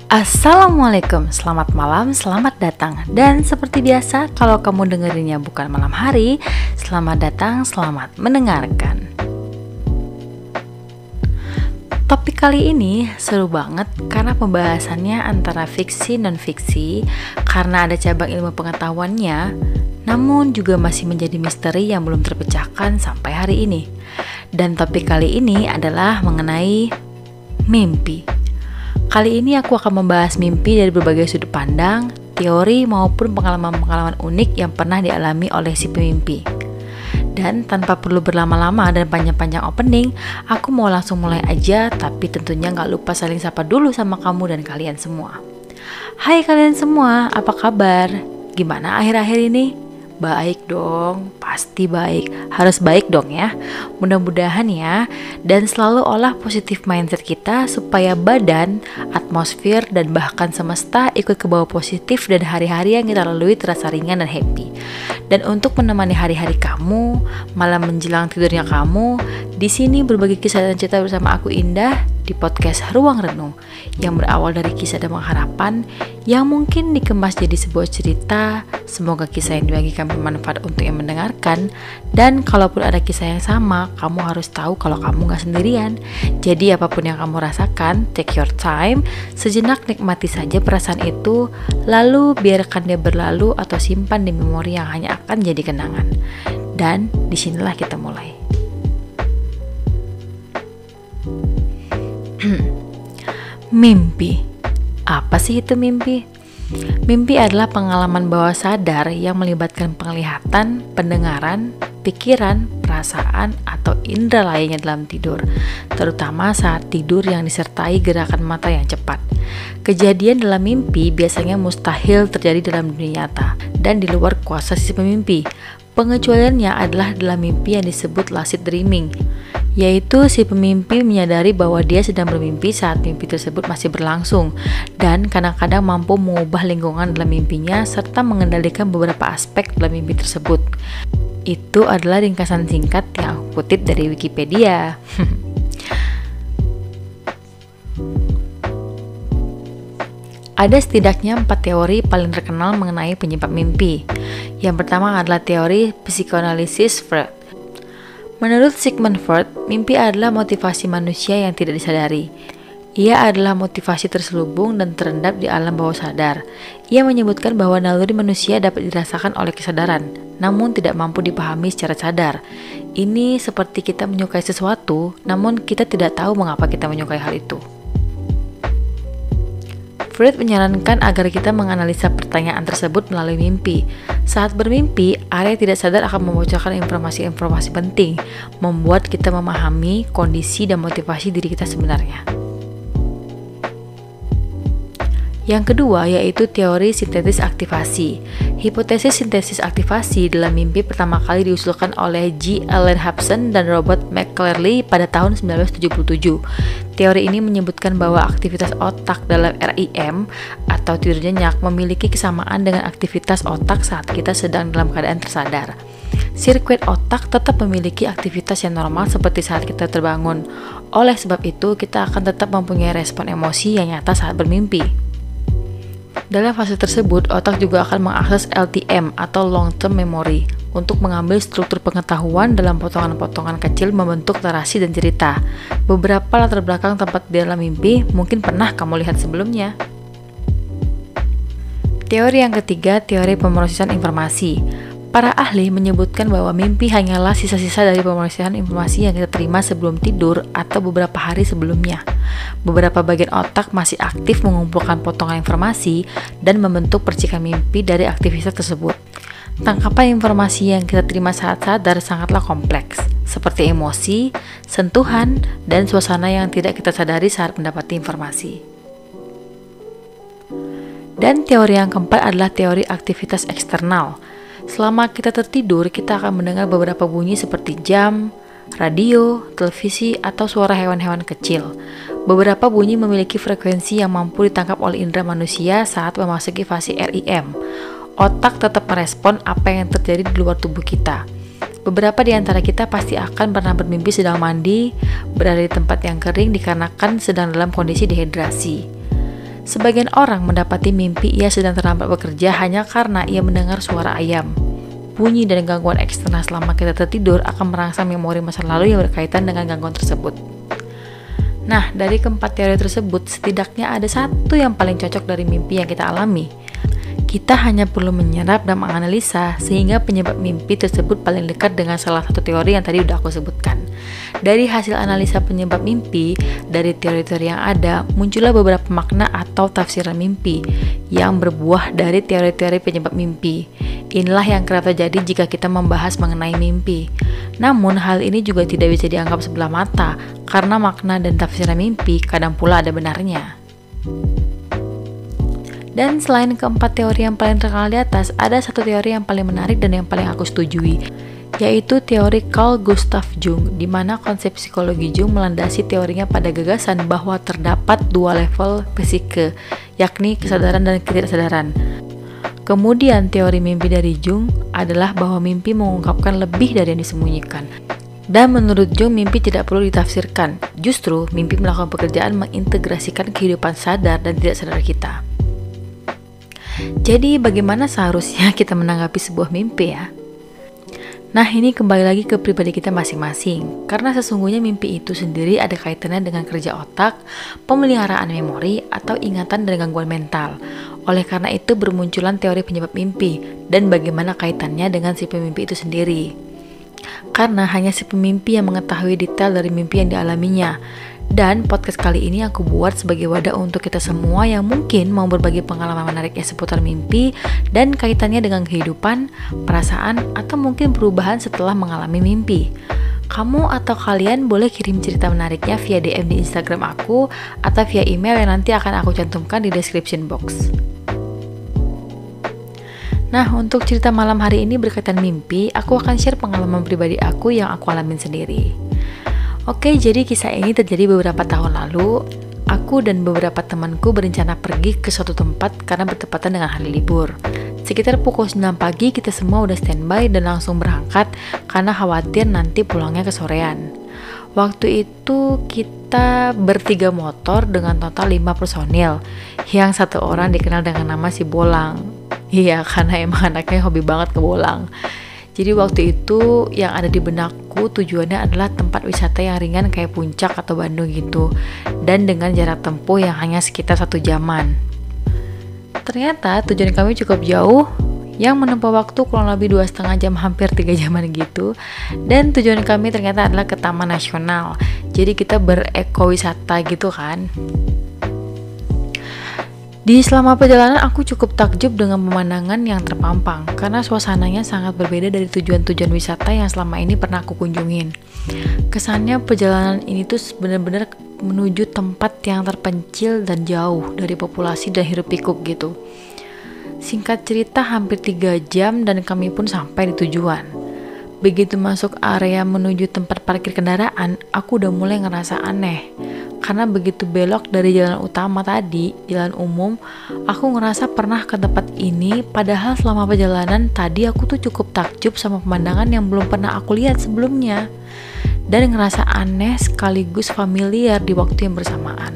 Assalamualaikum, selamat malam, selamat datang. Dan seperti biasa, kalau kamu dengerinnya bukan malam hari, selamat datang, selamat mendengarkan. Topik kali ini seru banget karena pembahasannya antara fiksi non-fiksi, karena ada cabang ilmu pengetahuannya, namun juga masih menjadi misteri yang belum terpecahkan sampai hari ini. Dan topik kali ini adalah mengenai mimpi. Kali ini aku akan membahas mimpi dari berbagai sudut pandang, teori maupun pengalaman-pengalaman unik yang pernah dialami oleh si pemimpi. Dan tanpa perlu berlama-lama dan panjang-panjang opening, aku mau langsung mulai aja, tapi tentunya gak lupa saling sapa dulu sama kamu dan kalian semua. Hai kalian semua, apa kabar? Gimana akhir-akhir ini? Baik dong, pasti baik. Harus baik dong ya. Mudah-mudahan ya. Dan selalu olah positif mindset kita supaya badan, atmosfer, dan bahkan semesta ikut ke bawah positif dan hari-hari yang kita lalui terasa ringan dan happy. Dan untuk menemani hari-hari kamu, malam menjelang tidurnya kamu, di sini berbagi kisah dan cerita bersama aku Indah di podcast Ruang Renung yang berawal dari kisah dan pengharapan yang mungkin dikemas jadi sebuah cerita. Semoga kisah yang dibagikan bermanfaat untuk yang mendengarkan, dan kalaupun ada kisah yang sama, kamu harus tahu kalau kamu gak sendirian. Jadi apapun yang kamu rasakan, take your time, sejenak nikmati saja perasaan itu, lalu biarkan dia berlalu atau simpan di memori yang hanya akan jadi kenangan. Dan disinilah kita mulai. Mimpi. Apa sih itu mimpi? Mimpi adalah pengalaman bawah sadar yang melibatkan penglihatan, pendengaran, pikiran, perasaan, atau indera lainnya dalam tidur, terutama saat tidur yang disertai gerakan mata yang cepat. Kejadian dalam mimpi biasanya mustahil terjadi dalam dunia nyata dan di luar kuasa si pemimpi. Pengecualiannya adalah dalam mimpi yang disebut lucid dreaming, yaitu si pemimpi menyadari bahwa dia sedang bermimpi saat mimpi tersebut masih berlangsung dan kadang-kadang mampu mengubah lingkungan dalam mimpinya serta mengendalikan beberapa aspek dalam mimpi tersebut. Itu adalah ringkasan singkat yang aku kutip dari Wikipedia. Ada setidaknya 4 teori paling terkenal mengenai penyebab mimpi. Yang pertama adalah teori psikoanalisis Freud. Menurut Sigmund Freud, mimpi adalah motivasi manusia yang tidak disadari. Ia adalah motivasi terselubung dan terendap di alam bawah sadar. Ia menyebutkan bahwa naluri manusia dapat dirasakan oleh kesadaran, namun tidak mampu dipahami secara sadar. Ini seperti kita menyukai sesuatu, namun kita tidak tahu mengapa kita menyukai hal itu. Freud menyarankan agar kita menganalisa pertanyaan tersebut melalui mimpi. Saat bermimpi, area tidak sadar akan membocorkan informasi-informasi penting, membuat kita memahami kondisi dan motivasi diri kita sebenarnya. Yang kedua yaitu teori sintesis aktivasi. Hipotesis sintesis aktivasi dalam mimpi pertama kali diusulkan oleh G. Allen Hobson dan Robert McCleley pada tahun 1977. Teori ini menyebutkan bahwa aktivitas otak dalam REM atau tidur nyenyak memiliki kesamaan dengan aktivitas otak saat kita sedang dalam keadaan tersadar. Sirkuit otak tetap memiliki aktivitas yang normal seperti saat kita terbangun. Oleh sebab itu, kita akan tetap mempunyai respon emosi yang nyata saat bermimpi. Dalam fase tersebut, otak juga akan mengakses LTM atau long term memory untuk mengambil struktur pengetahuan dalam potongan-potongan kecil membentuk narasi dan cerita. Beberapa latar belakang tempat di dalam mimpi mungkin pernah kamu lihat sebelumnya. Teori yang ketiga, teori pemrosesan informasi. Para ahli menyebutkan bahwa mimpi hanyalah sisa-sisa dari pemrosesan informasi yang kita terima sebelum tidur atau beberapa hari sebelumnya. Beberapa bagian otak masih aktif mengumpulkan potongan informasi dan membentuk percikan mimpi dari aktivitas tersebut. Tangkapan informasi yang kita terima saat sadar sangatlah kompleks, seperti emosi, sentuhan, dan suasana yang tidak kita sadari saat mendapati informasi. Dan teori yang keempat adalah teori aktivitas eksternal. Selama kita tertidur, kita akan mendengar beberapa bunyi seperti jam, radio, televisi, atau suara hewan-hewan kecil. Beberapa bunyi memiliki frekuensi yang mampu ditangkap oleh indera manusia saat memasuki fase REM. Otak tetap merespon apa yang terjadi di luar tubuh kita. Beberapa di antara kita pasti akan pernah bermimpi sedang mandi, berada di tempat yang kering dikarenakan sedang dalam kondisi dehidrasi. Sebagian orang mendapati mimpi ia sedang terlambat bekerja hanya karena ia mendengar suara ayam. Bunyi dan gangguan eksternal selama kita tertidur akan merangsang memori masa lalu yang berkaitan dengan gangguan tersebut. Nah, dari keempat teori tersebut, setidaknya ada satu yang paling cocok dari mimpi yang kita alami. Kita hanya perlu menyerap dan menganalisa sehingga penyebab mimpi tersebut paling dekat dengan salah satu teori yang tadi udah aku sebutkan. Dari hasil analisa penyebab mimpi, dari teori-teori yang ada, muncullah beberapa makna atau tafsiran mimpi yang berbuah dari teori-teori penyebab mimpi. Inilah yang kerap terjadi jika kita membahas mengenai mimpi. Namun, hal ini juga tidak bisa dianggap sebelah mata, karena makna dan tafsiran mimpi kadang pula ada benarnya. Dan selain keempat teori yang paling terkenal di atas, ada satu teori yang paling menarik dan yang paling aku setujui, yaitu teori Carl Gustav Jung, di mana konsep psikologi Jung melandasi teorinya pada gagasan bahwa terdapat dua level psike, yakni kesadaran dan ketidaksadaran. Kemudian teori mimpi dari Jung adalah bahwa mimpi mengungkapkan lebih dari yang disembunyikan. Dan menurut Jung, mimpi tidak perlu ditafsirkan. Justru, mimpi melakukan pekerjaan mengintegrasikan kehidupan sadar dan tidak sadar kita. Jadi, bagaimana seharusnya kita menanggapi sebuah mimpi ya? Nah, ini kembali lagi ke pribadi kita masing-masing. Karena sesungguhnya mimpi itu sendiri ada kaitannya dengan kerja otak, pemeliharaan memori, atau ingatan dan gangguan mental. Oleh karena itu bermunculan teori penyebab mimpi dan bagaimana kaitannya dengan si pemimpi itu sendiri. Karena hanya si pemimpi yang mengetahui detail dari mimpi yang dialaminya. Dan podcast kali ini aku buat sebagai wadah untuk kita semua yang mungkin mau berbagi pengalaman menariknya seputar mimpi dan kaitannya dengan kehidupan, perasaan, atau mungkin perubahan setelah mengalami mimpi. Kamu atau kalian boleh kirim cerita menariknya via DM di Instagram aku atau via email yang nanti akan aku cantumkan di description box. Nah, untuk cerita malam hari ini berkaitan mimpi, aku akan share pengalaman pribadi aku yang aku alamin sendiri. Oke, jadi kisah ini terjadi beberapa tahun lalu. Aku dan beberapa temanku berencana pergi ke suatu tempat karena bertepatan dengan hari libur. Sekitar pukul 9 pagi kita semua udah standby dan langsung berangkat karena khawatir nanti pulangnya kesorean. Waktu itu kita bertiga motor dengan total 5 personil, yang satu orang dikenal dengan nama si Bolang. Iya, karena emang anaknya hobi banget ke bolang. Jadi waktu itu yang ada di benakku tujuannya adalah tempat wisata yang ringan kayak Puncak atau Bandung gitu, dan dengan jarak tempuh yang hanya sekitar 1 jaman. Ternyata tujuan kami cukup jauh, yang menempuh waktu kurang lebih 2,5 jam, hampir 3 jaman gitu. Dan tujuan kami ternyata adalah ke Taman Nasional. Jadi kita berekowisata gitu kan. Di selama perjalanan aku cukup takjub dengan pemandangan yang terpampang karena suasananya sangat berbeda dari tujuan-tujuan wisata yang selama ini pernah aku kunjungin. Kesannya perjalanan ini tuh benar-benar menuju tempat yang terpencil dan jauh dari populasi dan hiruk pikuk gitu. Singkat cerita hampir 3 jam dan kami pun sampai di tujuan. Begitu masuk area menuju tempat parkir kendaraan, aku udah mulai ngerasa aneh. Karena begitu belok dari jalan utama tadi, jalan umum, aku ngerasa pernah ke tempat ini, padahal selama perjalanan tadi aku tuh cukup takjub sama pemandangan yang belum pernah aku lihat sebelumnya. Dan ngerasa aneh sekaligus familiar di waktu yang bersamaan.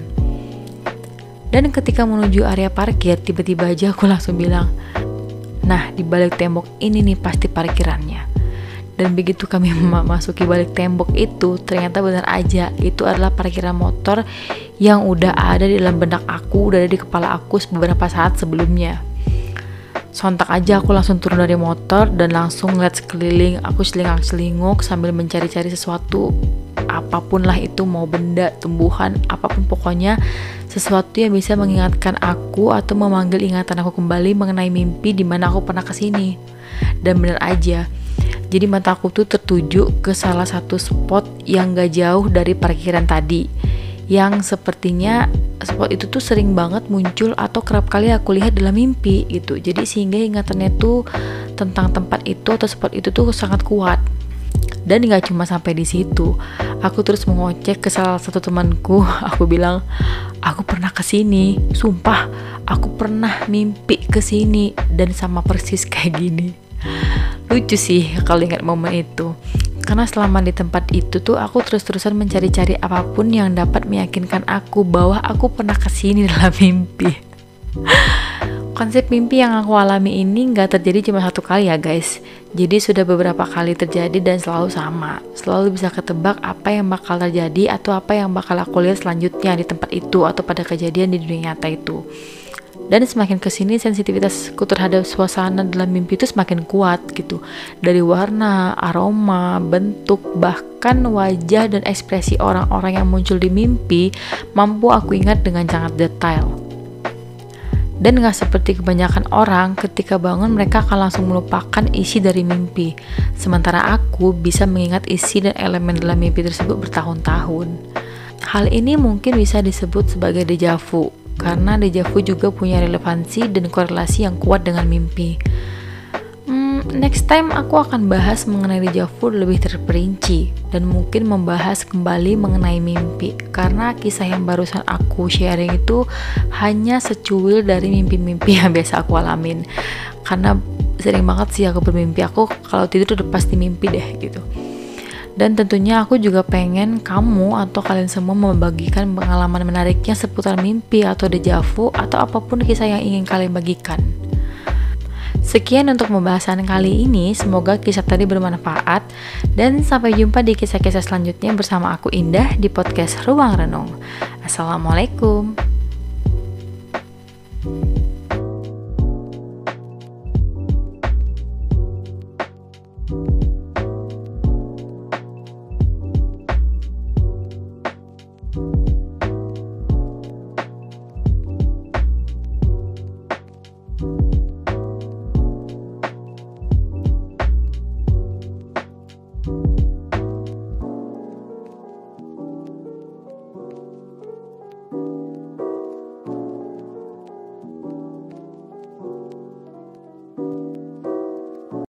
Dan ketika menuju area parkir, tiba-tiba aja aku langsung bilang, nah di balik tembok ini nih pasti parkirannya. Dan begitu kami memasuki balik tembok itu, ternyata benar aja itu adalah parkiran motor yang udah ada di dalam benak aku, udah ada di kepala aku beberapa saat sebelumnya. Sontak aja aku langsung turun dari motor dan langsung ngeliat sekeliling. Aku selingak-selinguk sambil mencari-cari sesuatu, apapun lah itu, mau benda, tumbuhan, apapun pokoknya sesuatu yang bisa mengingatkan aku atau memanggil ingatan aku kembali mengenai mimpi di mana aku pernah kesini. Dan benar aja, jadi mata aku tuh tertuju ke salah satu spot yang gak jauh dari parkiran tadi, yang sepertinya spot itu tuh sering banget muncul atau kerap kali aku lihat dalam mimpi gitu. Jadi sehingga ingatannya tuh tentang tempat itu atau spot itu tuh sangat kuat. Dan gak cuma sampai di situ, aku terus mengocek ke salah satu temanku. Aku bilang, aku pernah kesini, sumpah aku pernah mimpi kesini dan sama persis kayak gini. Lucu sih kalau ingat momen itu, Karena selama di tempat itu tuh aku terus-terusan mencari-cari apapun yang dapat meyakinkan aku bahwa aku pernah kesini dalam mimpi. Konsep mimpi yang aku alami ini nggak terjadi cuma satu kali ya guys. Jadi sudah beberapa kali terjadi dan selalu sama. Selalu bisa ketebak apa yang bakal terjadi atau apa yang bakal aku lihat selanjutnya di tempat itu atau pada kejadian di dunia nyata itu. Dan semakin kesini sensitivitasku terhadap suasana dalam mimpi itu semakin kuat gitu. Dari warna, aroma, bentuk, bahkan wajah dan ekspresi orang-orang yang muncul di mimpi mampu aku ingat dengan sangat detail. Dan gak seperti kebanyakan orang, ketika bangun mereka akan langsung melupakan isi dari mimpi. Sementara aku bisa mengingat isi dan elemen dalam mimpi tersebut bertahun-tahun. Hal ini mungkin bisa disebut sebagai deja vu, karena deja vu juga punya relevansi dan korelasi yang kuat dengan mimpi. Next time aku akan bahas mengenai deja vu lebih terperinci dan mungkin membahas kembali mengenai mimpi, karena kisah yang barusan aku sharing itu hanya secuil dari mimpi-mimpi yang biasa aku alamin. Karena sering banget sih aku bermimpi, aku kalau tidur udah pasti mimpi deh gitu. Dan tentunya aku juga pengen kamu atau kalian semua membagikan pengalaman menariknya seputar mimpi atau deja vu atau apapun kisah yang ingin kalian bagikan. Sekian untuk pembahasan kali ini, semoga kisah tadi bermanfaat dan sampai jumpa di kisah-kisah selanjutnya bersama aku Indah di podcast Ruang Renung. Assalamualaikum.